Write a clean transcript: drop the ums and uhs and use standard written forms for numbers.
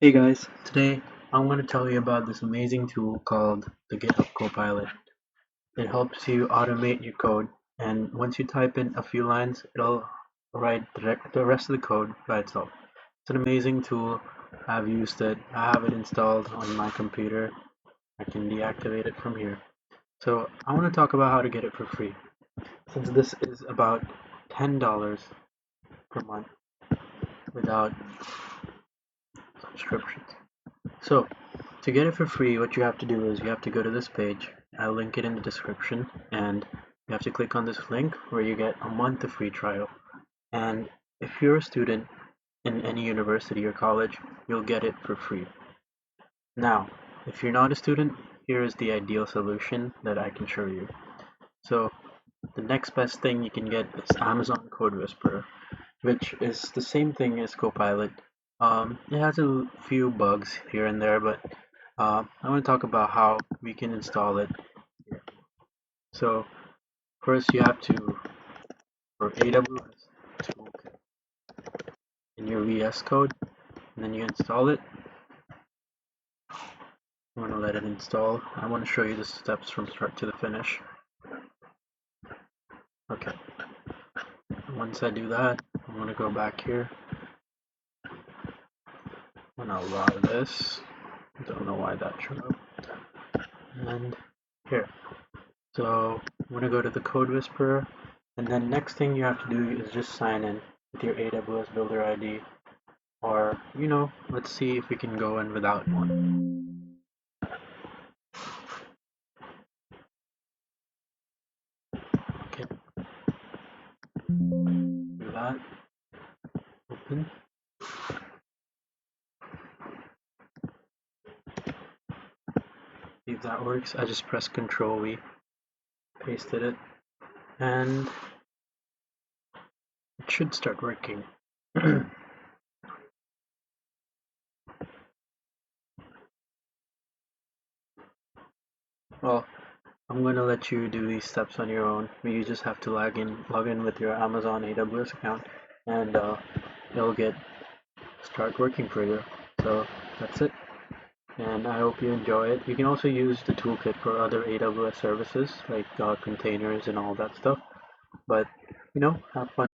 Hey guys, today I'm going to tell you about this amazing tool called the GitHub Copilot. It helps you automate your code, and once you type in a few lines, it'll write the rest of the code by itself. It's an amazing tool. I've used it. I have it installed on my computer. I can deactivate it from here. So I want to talk about how to get it for free. Since this is about $10 per month without subscriptions. So, to get it for free, what you have to do is you have to go to this page. I'll link it in the description, and you have to click on this link where you get a month of free trial. And if you're a student in any university or college, you'll get it for free. Now, if you're not a student, here is the ideal solution that I can show you. So, the next best thing you can get is Amazon Code Whisperer, which is the same thing as Copilot. It has a few bugs here and there, but I want to talk about how we can install it here. So first you have to, for AWS toolkit in your VS Code, and then you install it. I'm going to let it install. I want to show you the steps from start to the finish. Okay, once I do that, I'm going to go back here. I'm going to allow this. Don't know why that showed up. And here. So I'm going to go to the Code Whisperer, and then next thing you have to do is just sign in with your AWS Builder ID, or let's see if we can go in without one. Okay, do that, open. See if that works. I just press Control V, pasted it, and it should start working. Well, I'm going to let you do these steps on your own. You just have to log in with your Amazon AWS account, and it'll start working for you. So that's it, and I hope you enjoy it. You can also use the toolkit for other AWS services like containers and all that stuff, but have fun.